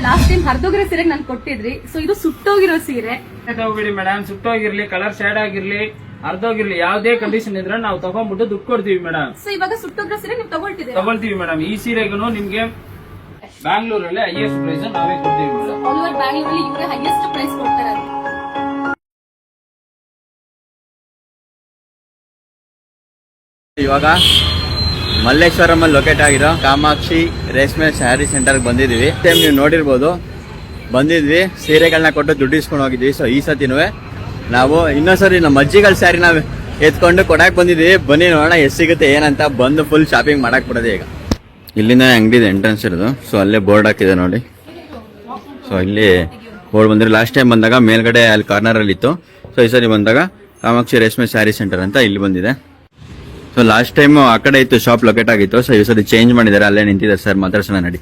Last time ಹರಿದೋಗಿರೋ ಸೀರೆ ನಾನು ಕೊಟ್ಟಿದ್ರಿ, so ಇದು ಸುಟ್ಟೋಗಿರೋ ಸೀರೆ. ತಗೋಬಿಡಿ ಮೇಡಮ್, ಸುಟ್ಟೋಗಿರ್ಲಿ, ಕಲರ್ ಶೇಡ್ ಆಗಿರ್ಲಿ, ಅರ್ಧೋಗಿರ್ಲಿ, ಯಾವ್ದೇ ಕಂಡೀಷನ್ ಇದ್ರೆ ನಾವು ತಗೊಂಡ್ಬಿಟ್ಟು ದುಡ್ಡು ಕೊಡ್ತೀವಿ ಮೇಡಮ್. ಸೊ ಇವಾಗ ಸುಟ್ಟೋಗಿರೋ ಸೀರೆ ನೀವು ತಗೊಳ್ತೀವಿ ಮೇಡಮ್. ಈ ಸೀರೆಗೂ ನಿಮ್ಗೆ ಬ್ಯಾಂಗ್ಳೂರಲ್ಲಿ ಹೈಯೆಸ್ಟ್ ಪ್ರೈಸ್ ನಾವೇ ಕೊಡ್ತೀವಿ ಮೇಡಮ್. ಆಲ್ ಓವರ್ ಬ್ಯಾಂಗ್ಳೂರಲ್ಲಿ ಇವ್ರೆ ಹೈಯೆಸ್ಟ್ ಪ್ರೈಸ್ ಕೊಡ್ತಾರೆ. ಇವಾಗ ಮಲ್ಲೇಶ್ವರಂ ಅಲ್ಲಿ ಲೊಕೇಟ್ ಆಗಿರೋ ಕಾಮಾಕ್ಷಿ ರೇಷ್ಮೆ ಸ್ಯಾರಿ ಸೆಂಟರ್ ಬಂದಿದೀವಿ. ಟೈಮ್ ನೀವು ನೋಡಿರ್ಬೋದು, ಬಂದಿದ್ವಿ, ಸೀರೆಗಳನ್ನ ಕೊಟ್ಟು ದುಡ್ಡು ಇಸ್ಕೊಂಡು ಹೋಗಿದ್ವಿ. ಸೊ ಈ ಸತಿನೂ ನಾವು ಇನ್ನೊಂದ್ಸರಿ ನಮ್ಮ ಅಜ್ಜಿಗಳ ಸ್ಯಾರಿ ನಾವು ಎತ್ಕೊಂಡು ಕೊಡಾಕ್ ಬಂದಿದ್ವಿ. ಬನ್ನಿ ನೋಡೋಣ ಎಷ್ಟು ಸಿಗುತ್ತೆ ಏನಂತ. ಬಂದು ಫುಲ್ ಶಾಪಿಂಗ್ ಮಾಡಕ್ ಬಿಡೋದು. ಈಗ ಇಲ್ಲಿಂದ ಅಂಗಡಿ ಎಂಟ್ರೆನ್ಸ್ ಇರೋದು. ಸೊ ಅಲ್ಲೇ ಬೋರ್ಡ್ ಹಾಕಿದೆ ನೋಡಿ. ಸೊ ಇಲ್ಲಿ ಬೋರ್ಡ್ ಬಂದ್ರೆ ಲಾಸ್ಟ್ ಟೈಮ್ ಬಂದಾಗ ಮೇಲ್ಗಡೆ ಅಲ್ಲಿ ಕಾರ್ನರ್ ಅಲ್ಲಿ ಇತ್ತು. ಸೊ ಈ ಸರಿ ಬಂದಾಗ ಕಾಮಾಕ್ಷಿ ರೇಷ್ಮೆ ಸ್ಯಾರಿ ಸೆಂಟರ್ ಅಂತ ಇಲ್ಲಿ ಬಂದಿದೆ. ಸೊ ಲಾಸ್ಟ್ ಟೈಮ್ ಆ ಕಡೆ ಇತ್ತು ಶಾಪ್ ಲೊಕೇಟ್ ಆಗಿತ್ತು. ಸೊ ಈ ಸರಿ ಚೇಂಜ್ ಮಾಡಿದ್ದಾರೆ, ಅಲ್ಲೇ ನಿಂತಿದೆ. ಸರ್ ಮಾತಾಡ್ಸೋಣ ನಡಿ.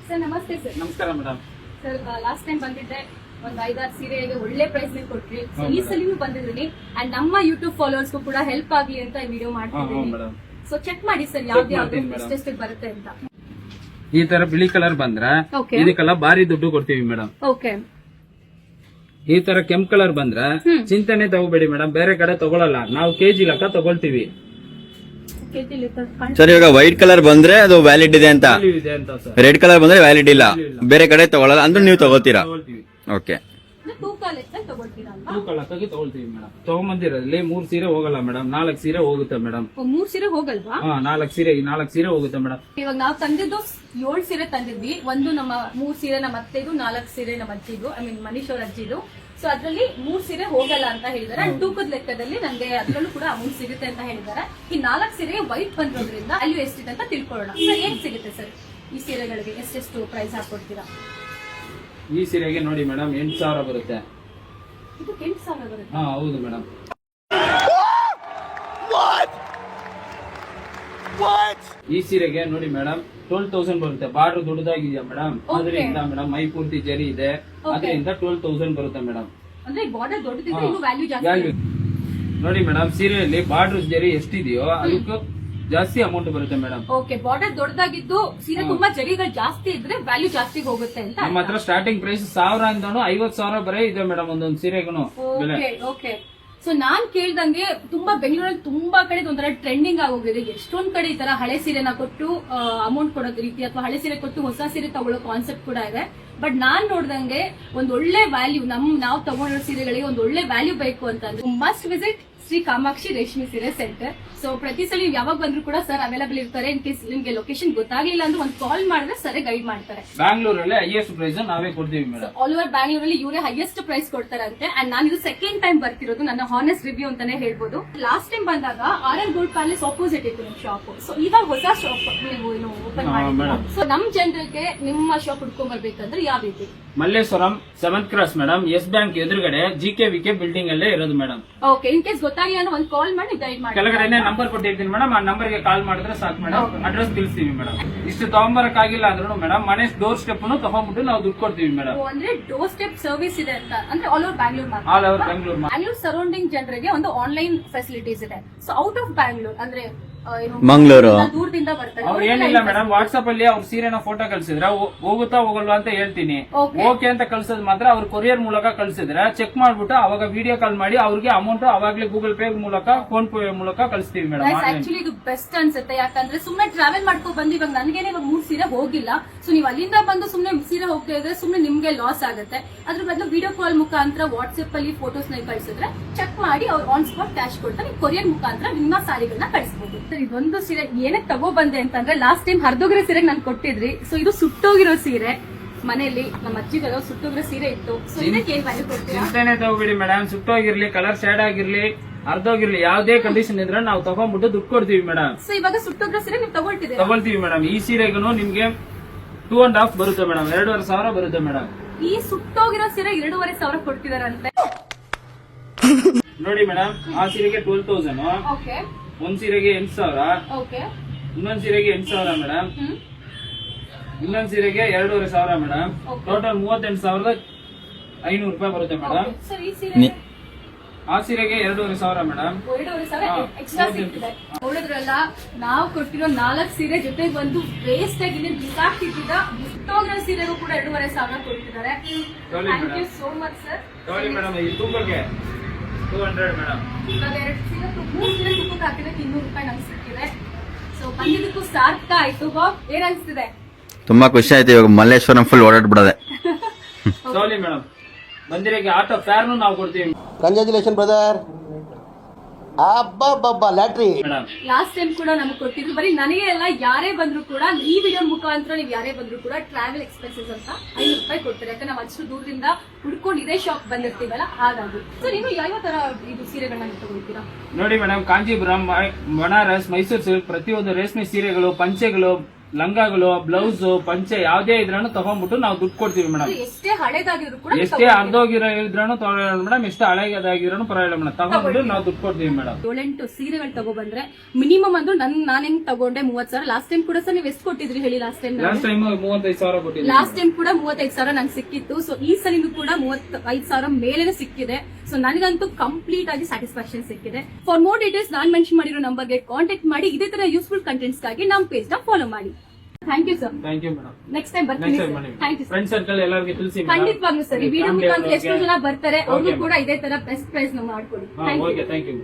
ಸರ್ ನಮಸ್ತೆ. ಸರ್ ನಮಸ್ಕಾರ ಮೇಡಮ್. ಸರ್ ಲಾಸ್ಟ್ ಟೈಮ್ ಬಂದಿದ್ದೆ, ಒಂದು 5-6 ಸೀರೆಗೆ ಒಳ್ಳೆ ಪ್ರೈಸ್ ಕೊಟ್ರಿ. ಸೊ ಈ ಸಲಿನೂ ಬಂದಿದ್ದೀನಿ ಅಂಡ್ ನಮ್ಮ ಯೂಟ್ಯೂಬ್ ಫಾಲೋವರ್ಸ್ ಕೂಡ ಹೆಲ್ಪ್ ಆಗ್ಲಿ ಅಂತ ಈ ವಿಡಿಯೋ ಮಾಡ್ತಿದ್ದೀನಿ. ಸೊ ಚೆಕ್ ಮಾಡಿ ಸರ್ ಯಾವ್ದು ಎಷ್ಟೆಷ್ಟು ಬರುತ್ತೆ ಅಂತ. ಈ ತರ ಬಿಳಿ ಕಲರ್ ಬಂದ್ರೆ ಇದಕ್ಕೆಲ್ಲ ಭಾರಿ ದುಡ್ಡು ಕೊಡ್ತೀವಿ ಮೇಡಮ್. ಓಕೆ. ಈ ತರ ಕೆಂಪ್ ಕಲರ್ ಬಂದ್ರೆ ಚಿಂತನೆ ತಗೋಬೇಡಿ ಮೇಡಮ್, ಬೇರೆ ಕಡೆ ತಗೊಳಲ್ಲ, ನಾವು ಕೆಜಿ ಲೆಕ್ಕ ತಗೊಳ್ತೀವಿ. ಸರ್ ಇವಾಗ ವೈಟ್ ಕಲರ್ ಬಂದ್ರೆ ಅದು ವ್ಯಾಲಿಡ್ ಇದೆ ಅಂತ, ಇದೆ ಅಂತ ಸರ್. ರೆಡ್ ಕಲರ್ ಬಂದ್ರೆ ವ್ಯಾಲಿಡ್ ಇಲ್ಲ, ಬೇರೆ ಕಡೆ ತಗೊಳಲ್ಲ ಅಂದ್ರೆ ನೀವು ತಗೋತೀರಾ. ಓಕೆ. ತೂಕ ಲೆಕ್ಕಕ್ಕೆ ತಗೊಳ್ತೀವಿ ಮೇಡಮ್. ತಗೊಂಬಂದಿರೋದ್ರಲ್ಲಿ 3 ಸೀರೆ ಹೋಗಲ್ಲ ಮೇಡಮ್, 4 ಸೀರೆ ಹೋಗುತ್ತೆ ಮೇಡಮ್. 3 ಸೀರೆ ಹೋಗಲ್ವಾ? 4 ಸೀರೆ ಹೋಗುತ್ತೆ ಮೇಡಮ್. ಇವಾಗ ನಾವು ತಂದಿದ್ದು 7 ಸೀರೆ ತಂದಿದ್ವಿ. ಒಂದು ನಮ್ಮ 3 ಸೀರೆ ನಮ್ಮ ಅತ್ತೆದು, 4 ಸೀರೆ ನಮ್ಮ ಅಜ್ಜಿದು, ಐ ಮೀನ್ ಮನೀಶ್ ಅವ್ರ ಅಜ್ಜಿದು. ಸೊ ಅದ್ರಲ್ಲಿ 3 ಸೀರೆ ಹೋಗಲ್ಲ ಅಂತ ಹೇಳಿದಾರೆ. ತೂಕದ ಲೆಕ್ಕದಲ್ಲಿ ನಮ್ಗೆ ಅದ್ರಲ್ಲೂ ಕೂಡ ಅಮೌಂಟ್ ಸಿಗುತ್ತೆ ಅಂತ ಹೇಳಿದಾರೆ. ಈ 4 ಸೀರೆಗೆ ವೈಟ್ ಬಂದಿರೋದ್ರಿಂದ ವ್ಯಾಲ್ಯೂ ಎಷ್ಟಿದೆ ಅಂತ ತಿಳ್ಕೊಳ್ಳೋಣ. ಸರ್ ಏನ್ ಸಿಗುತ್ತೆ ಸರ್ ಈ ಸೀರೆಗಳಿಗೆ? ಎಷ್ಟೆಷ್ಟು ಪ್ರೈಸ್ ಹಾಕೊಡ್ತೀರಾ? ಈ ಸೀರೆಗೆ ನೋಡಿ ಮೇಡಮ್ 8,000 ಬರುತ್ತೆ. ಇದು 8,000 ಬರುತ್ತೆ? ಹೌದು ಮೇಡಮ್. ಈ ಸೀರೆಗೆ ನೋಡಿ ಮೇಡಮ್ 12,000 ಬರುತ್ತೆ. ಬಾರ್ಡರ್ ದೊಡ್ಡದಾಗಿದೆಯಾ ಮೇಡಮ್, ಅದರಿಂದ ಮೇಡಮ್ ಮೈ ಪೂರ್ತಿ ಜರಿ ಇದೆ, ಅದರಿಂದ 12,000 ಬರುತ್ತೆ ಮೇಡಮ್. ಅಂದ್ರೆ ಬಾರ್ಡರ್ ದೊಡ್ಡದಿದ್ರೆ ಇನ್ನೂ ವ್ಯಾಲ್ಯೂ ಜಾಸ್ತಿ. ನೋಡಿ ಮೇಡಮ್, ಸೀರೆಯಲ್ಲಿ ಬಾರ್ಡರ್ ಜರಿ ಎಷ್ಟಿದೆಯೋ ಅದಕ್ಕೂ ಜಾಸ್ತಿ ಅಮೌಂಟ್ ಬರುತ್ತೆ ಮೇಡಮ್. ಓಕೆ. ಬಾರ್ಡರ್ ದೊಡ್ಡದಾಗಿದ್ದು ಸೀರೆ ತುಂಬಾ ಜರಿಗಳು ಜಾಸ್ತಿ ಇದ್ರೆ ವ್ಯಾಲ್ಯೂ ಜಾಸ್ತಿ ಹೋಗುತ್ತೆ ಅಂತ. ನಮ್ಮ ಹತ್ರ ಸ್ಟಾರ್ಟಿಂಗ್ ಪ್ರೈಸ್ 1000 ಇಂದನೂ 50,000 ಬರೇ ಇದೆ ಮೇಡಮ್ ಒಂದೊಂದು ಸೀರೆಗೂ. ಓಕೆ. ಸೊ ನಾನ್ ಕೇಳ್ದಂಗೆ ತುಂಬಾ ಬೆಂಗಳೂರಲ್ಲಿ ತುಂಬಾ ಕಡೆ ಒಂಥರ ಟ್ರೆಂಡಿಂಗ್ ಆಗೋಗಿದೆ. ಎಷ್ಟೊಂದ್ ಕಡೆ ಈ ತರ ಹಳೆ ಸೀರೆನ ಕೊಟ್ಟು ಅಮೌಂಟ್ ಕೊಡೋ ರೀತಿ ಅಥವಾ ಹಳೆ ಸೀರೆ ಕೊಟ್ಟು ಹೊಸ ಸೀರೆ ತಗೊಳ್ಳೋ ಕಾನ್ಸೆಪ್ಟ್ ಕೂಡ ಇದೆ. ಬಟ್ ನಾನ್ ನೋಡ್ದಂಗೆ ಒಂದ್ ಒಳ್ಳೆ ವ್ಯಾಲ್ಯೂ, ನಾವು ತಗೊಂಡಿರೋ ಸೀರೆಗಳಿಗೆ ಒಂದ್ ಒಳ್ಳೆ ವ್ಯಾಲ್ಯೂ ಬೇಕು ಅಂತಂದ್ರೆ ಮಸ್ಟ್ ವಿಸಿಟ್ ಶ್ರೀ ಕಾಮಾಕ್ಷಿ ರೇಷ್ಮೆ ಸೀರೆ ಸೆಂಟರ್. ಸೊ ಪ್ರತಿ ಸಲ ನೀವು ಯಾವಾಗ ಬಂದ್ರು ಕೂಡ ಸರ್ ಅವೈಲೇಬಲ್ ಇರ್ತಾರೆ. ಇನ್ ಕೇಸ್ ನಿಮ್ಗೆ ಲೊಕೇಶನ್ ಗೊತ್ತಾಗ್ಲಿಲ್ಲ ಅಂದ್ರೆ ಒಂದು ಕಾಲ್ ಮಾಡಿದ್ರೆ ಸರ್ ಗೈಡ್ ಮಾಡ್ತಾರೆ. ಬ್ಯಾಂಗ್ಳೂರಲ್ಲಿ ಹೈಯೆಸ್ಟ್ ಪ್ರೈಸ್ ನಾವೇ ಕೊಡ್ತೀವಿ ಮೇಡಮ್. ಆಲ್ ಓವರ್ ಬ್ಯಾಂಗ್ಳೂರಲ್ಲಿ ಇವರೇ ಹೈಯೆಸ್ಟ್ ಪ್ರೈಸ್ ಕೊಡ್ತಾರಂತೆ. ಅಂಡ್ ನಾನು ಇದು ಸೆಕೆಂಡ್ ಟೈಮ್ ಬರ್ತಿರೋದು, ನನ್ನ ಹಾನೆಸ್ಟ್ ರಿವ್ಯೂ ಅಂತಾನೆ ಹೇಳ್ಬೋದು. ಲಾಸ್ಟ್ ಟೈಮ್ ಬಂದಾಗ RN ಗೋಲ್ಡ್ ಪ್ಯಾಲೇಸ್ ಆಪೋಸಿಟ್ ಇತ್ತು ನಿಮ್ ಶಾಪ್. ಸೊ ಇವಾಗ ಹೊಸ ಶಾಪ್ ನೀವು ಓಪನ್ ಮಾಡಿ. ಸೊ ನಮ್ ಜನರಿಗೆ ನಿಮ್ಮ ಶಾಪ್ ಹುಡ್ಕೊಂಡ್ ಬರ್ಬೇಕಂದ್ರೆ ಯಾವ ರೀತಿ? Malleshwaram 7th cross madam, Yes Bank ಎದುರುಗಡೆ GKVK ಬಿಲ್ಡಿಂಗ್ ಅಲ್ಲೇ ಇರೋದು ಮೇಡಮ್. ಓಕೆ. ಇನ್ ಕೇಸ್ ಗೊತ್ತಾಗಿಲ್ಲ ಅಂದ್ರೆ ಒಂದು ಕಾಲ್ ಮಾಡಿ ಗೈಡ್ ಮಾಡಿ. ಕೆಳಗಡೆ ನಂಬರ್ ಕೊಟ್ಟಿರ್ತೀನಿ ಮೇಡಮ್, ಆ ನಂಬರ್ಗೆ ಕಾಲ್ ಮಾಡಿದ್ರೆ ಸಾಕು ಮೇಡಮ್. Address ತಿಳಿಸ್ತೀವಿ madam. ಇಷ್ಟು ತಗೊಂಬರಕ್ ಆಗಿಲ್ಲ ಅಂದ್ರೂ ಮೇಡಮ್ ಮನೆ ಡೋರ್ ಸ್ಟೆಪ್ ತಗೊಂಡ್ಬಿಟ್ಟು ನಾವು ದುಡ್ಡು ಕೊಡ್ತೀವಿ ಮೇಡಮ್. ಅಂದ್ರೆ ಡೋರ್ ಸ್ಟೆಪ್ ಸರ್ವಿಸ್ ಇದೆ ಅಂತ ಅಂದ್ರೆ all over Bangalore, all over Bangalore surrounding ಜನರಿಗೆ ಒಂದು ಆನ್ಲೈನ್ ಫೆಸಿಲಿಟೀಸ್ ಇದೆ. ಸೊ ಔಟ್ ಆಫ್ ಬ್ಯಾಂಗ್ಳೂರ್ ಅಂದ್ರೆ ಮಂಗಳೂರು ದೂರದಿಂದ ಬರ್ತಾರೆ. ಅವ್ರು ಏನಿಲ್ಲ ಮೇಡಮ್, ವಾಟ್ಸ್ಆಪ್ ಅಲ್ಲಿ ಅವ್ರ ಸೀರೆನ ಫೋಟೋ ಕಳ್ಸಿದ್ರೆ ಹೋಗುತ್ತಾ ಹೋಗಲ್ವಾ ಅಂತ ಹೇಳ್ತೀನಿ. ಓಕೆ ಅಂತ ಕಳ್ಸೋದ್ ಮಾತ್ರ ಅವ್ರ ಕೊರಿಯರ್ ಮೂಲಕ ಕಳ್ಸಿದ್ರೆ ಚೆಕ್ ಮಾಡ್ಬಿಟ್ಟು ಅವಾಗ ವಿಡಿಯೋ ಕಾಲ್ ಮಾಡಿ ಅವ್ರಿಗೆ ಅಮೌಂಟ್ ಅವಾಗ್ಲೇ ಗೂಗಲ್ ಪೇ ಮೂಲಕ, ಫೋನ್ ಪೇ ಮೂಲಕ ಕಳಿಸ್ತೀವಿ ಮೇಡಮ್. ಆಕ್ಚುಲಿ ಇದು ಬೆಸ್ಟ್ ಅನ್ಸುತ್ತೆ. ಯಾಕಂದ್ರೆ ಸುಮ್ನೆ ಟ್ರಾವೆಲ್ ಮಾಡ್ಕೊ ಬಂದು ಇವಾಗ ನನ್ಗೇನೆ ಇವಾಗ 3 ಸೀರೆ ಹೋಗಿಲ್ಲ. ಸೊ ನೀವು ಅಲ್ಲಿಂದ ಬಂದು ಸುಮ್ನೆ ಸೀರೆ ಹೋಗ್ತಾ ಇದ್ರೆ ಸುಮ್ನೆ ನಿಮ್ಗೆ ಲಾಸ್ ಆಗುತ್ತೆ. ಅದ್ರ ಬದಲು ವಿಡಿಯೋ ಕಾಲ್ ಮುಖಾಂತರ ವಾಟ್ಸ್ಆಪ್ ಅಲ್ಲಿ ಫೋಟೋಸ್ ನ ಕಳ್ಸಿದ್ರೆ ಚೆಕ್ ಮಾಡಿ ಅವ್ರು ಆನ್ ಸ್ಪಾಟ್ ಕ್ಯಾಶ್ ಕೊಡ್ತಾರೆ. ಕೊರಿಯರ್ ಮುಖಾಂತರ ನಿಮ್ಮ ಸಾರಿಗಳನ್ನ ಕಳಿಸಬಹುದು. ಇದೊಂದು ಸೀರೆ ಏನಕ್ಕೆ ತಗೋ ಬಂದೆ ಅಂತಂದ್ರೆ ಲಾಸ್ಟ್ ಟೈಮ್ ಹರಿದೋಗಿರೋ ಸೀರೆಗೆ ನಾನು ಕೊಟ್ಟಿದ್ರಿ. ಸೊ ಇದು ಸುಟ್ಟೋಗಿರೋ ಸೀರೆ, ಮನೆಯಲ್ಲಿ ನಮ್ಮ ಅಜ್ಜಿಗಳು ಸುಟ್ಟೋಗಿರೋ ಸೀರೆ ಇತ್ತು. ಸೊ ಇದಕ್ಕೆ ಏನ್ ವ್ಯಾಲ್ಯೂ ಕೊಡ್ತೀರಾ? ಚಿಂತನೆ ತಗೋಬಿಡಿ ಮೇಡಮ್, ಸುಟ್ಟೋಗಿರ್ಲಿ, ಕಲರ್ ಶೇಡ್ ಆಗಿರ್ಲಿ, ಅರ್ಧೋಗಿರ್ಲಿ, ಯಾವ್ದೇ ಕಂಡೀಷನ್ ಇದ್ರೆ ನಾವು ತಗೊಂಡ್ಬಿಟ್ಟು ದುಡ್ಡು ಕೊಡ್ತೀವಿ ಮೇಡಮ್. ಸೊ ಇವಾಗ ಸುಟ್ಟೋಗಿರೋ ಸೀರೆ ನೀವು ತಗೊಳ್ತೀವಿ ಮೇಡಮ್. ಈ ಸೀರೆಗೂ ನಿಮ್ಗೆ 2.5 ಬರುತ್ತೆ ಮೇಡಮ್, 2,500 ಬರುತ್ತೆ ಮೇಡಮ್. ಈ ಸುಟ್ಟೋಗಿರೋ ಸೀರೆ 2,500 ಕೊಡ್ತಿದಾರಂತೆ. ನೋಡಿ ಮೇಡಮ್, ಆ ಸೀರೆಗೆ 12,000, ಒಂದ್ ಸೀರೆಗೆ 8,000, ಇನ್ನೊಂದ್ ಸೀರೆಗೆ 8,000 ಮೇಡಮ್, ಇನ್ನೊಂದ್ ಸೀರೆಗೆ 2,500 ಮೇಡಮ್. ಟೋಟಲ್ 38,500 ರೂಪಾಯಿ ಬರುತ್ತೆ ಮೇಡಮ್. ಆ ಸೀರೆಗೆ 2,500 ಮೇಡಮ್. ನೋಡಿದ್ರಲ್ಲ, ನಾವು ಕೊಟ್ಟಿರೋ 4 ಸೀರೆ ಜೊತೆ ಬಂದು ವೇಸ್ಟ್ ಆಗಿ ಬಿಸಾಕ್ತಿದ್ದ ಸುಟ್ಟೋಗಿರೋ ಸೀರೆಗೂ ಕೂಡ 2,500 ಕೊಡ್ತಿದ್ದಾರೆ. ತಗೊಳ್ಳಿ thank you madam. So much sir. ತಗೊಳ್ಳಿ ಮೇಡಮ್, ಈ ತೂಕಕ್ಕೆ 200 ಮೇಡಮ್. ಇವಾಗ 2 ಸೀರೆ 3 ಸೀರೆ ತೂಕಕ್ಕೆ ಹಾಕಿದ್ರೆ 200 ರೂಪಾಯಿ ನಮ್ಗೆ ಸಿಕ್ಕಿದೆ. ಸೊ ಬಂದಿದ್ದಕ್ಕೂ ಸಾರ್ಥಕ ಆಯ್ತು. ಬಾಬ್ ಏನ್ ಅನ್ಸ್ತಿದೆ? ತುಂಬಾ ಖುಷಿ ಆಯ್ತು. ಇವಾಗ ಮಲ್ಲೇಶ್ವರಂ ಫುಲ್ ಓಡಾಡ್ಬಿಡದೆ. ತಗೊಳ್ಳಿ ಮೇಡಮ್, ಬಂದಿರೋಕೆ ಆಟೋ ಫೇರ್ನು ನಾವು ಕೊಡ್ತೀವಿ ಕಂಗ್ರ್ಯಾಚುಲೇಷನ್ ಬ್ರದರ್. ಅಬ್ಬಬ್ಬಬ್ಬ ಲ್ಯಾಟ್ರಿ. ಮೇಡಮ್. ಲಾಸ್ಟ್ ಟೈಮ್ ಕೂಡ ನಮ್ಗೆ ಕೊಟ್ಟಿದ್ರು. ಬರೀ ನನಗೆ ಎಲ್ಲ ಯಾರೇ ಬಂದ್ರು ಕೂಡ ಈ ವಿಡಿಯೋ ಮುಖಾಂತರ ನೀವು ಯಾರೇ ಬಂದ್ರು ಕೂಡ ಟ್ರಾವೆಲ್ ಎಕ್ಸ್ಪೆನ್ಸಸ್ ಅಂತ 5 ರೂಪಾಯಿ ಕೊಡ್ತಾರೆ. ಯಾಕಂದ್ರೆ ನಾವು ಅಷ್ಟು ದೂರದಿಂದ ಹುಡ್ಕೊಂಡು ಇದೇ ಶಾಪ್ ಬಂದಿರ್ತೀವಲ್ಲ ಹಾಗಾಗಿ. ಸೊ ನೀವು ಯಾವ ತರ ಇದು ಸೀರೆಗಳನ್ನ ತಗೊಳ್ತೀರಾ? ನೋಡಿ ಮೇಡಮ್, ಕಾಂಜೀಪುರಂ, ಬನಾರಸ್, ಮೈಸೂರು ಸಿಲ್ಕ್ ಪ್ರತಿಯೊಂದು ರೇಷ್ಮೆ ಸೀರೆಗಳು, ಪಂಚೆಗಳು, ಲಂಗಾಗಳು, ಬ್ಲೌಸ್, ಪಂಚೆ ಯಾವ್ದೇ ಇದ್ರೂ ತಗೊಂಡ್ಬಿಟ್ಟು ನಾವು ದುಡ್ಡು ಕೊಡ್ತೀವಿ ಮೇಡಮ್. ಎಷ್ಟೇ ಹಳೇದಾಗಿದ್ರು ಕೂಡ ಎಷ್ಟೇ ಅರ್ಧೋಗಿರೋ ಇದ್ರೂ ತಗೊಳ್ಳೋಣ ಮೇಡಮ್, ಎಷ್ಟೇ ಹಳೆದಾಗಿರೋ ಪರವಾಗಿಲ್ಲ ಮೇಡಮ್, ತಗೊಂಡ್ಬಿಟ್ಟು ನಾವು ದುಡ್ಡು ಕೊಡ್ತೀವಿ ಮೇಡಮ್. 7-8 ಸೀರೆಗಳು ತಗೊಬಂದ್ರೆ ಮಿನಿಮಮ್ ಅಂದ್ರೂ ನಾನು ಹೆಂಗ್ ತಗೊಂಡೆ 30,000. ಲಾಸ್ಟ್ ಟೈಮ್ ಕೂಡ ಸರ್ ನೀವು ಎಷ್ಟು ಕೊಟ್ಟಿದ್ರಿ ಹೇಳಿ? ಲಾಸ್ಟ್ ಟೈಮ್ 35,000 ಕೊಟ್ಟಿದ್ದೀವಿ. ಲಾಸ್ಟ್ ಟೈಮ್ ಕೂಡ 35,000 ನಂಗೆ ಸಿಕ್ಕಿತ್ತು. ಸೊ ಈ ಸಲಿಂದು ಕೂಡ 35,000 ಮೇಲೇನೆ ಸಿಕ್ಕಿದೆ. ಸೊ ನನಗಂತೂ ಕಂಪ್ಲೀಟ್ ಆಗಿ ಸ್ಯಾಟಿಸ್ಫ್ಯಾಕ್ಷನ್ ಸಿಕ್ಕಿದೆ. ಫಾರ್ ಮೋರ್ ಡೀಟೇಲ್ಸ್ ನಾನು ಮೆನ್ಷನ್ ಮಾಡಿರೋ ನಂಬರ್ಗೆ ಕಾಂಟ್ಯಾಕ್ಟ್ ಮಾಡಿ. ಇದೇ ತರ ಯೂಸ್ಫುಲ್ ಕಂಟೆಂಟ್ಸ್ ಗಾಗಿ ನಮ್ಮ ಪೇಜ್ ನ ಫಾಲೋ ಮಾಡಿ. Thank you sir. Thank you madam. Next time ಬರ್ತೀನಿ. Thank you sir. Friend circle ಎಲ್ಲರಿಗೂ ತಿಳಿಸಿ. ಖಂಡಿತವಾಗ್ಲೂ ಸರ್. ಈ ವಿಡಿಯೋ ಮುಖಾಂತರ ಎಷ್ಟೋ ಜನ ಬರ್ತಾರೆ, ಅವ್ರಿಗೂ ಕೂಡ ಇದೇ ತರ ಬೆಸ್ಟ್ ಪ್ರೈಸ್ ನಾವು ಮಾಡ್ಕೊಡಿ. Thank you. Okay, thank you.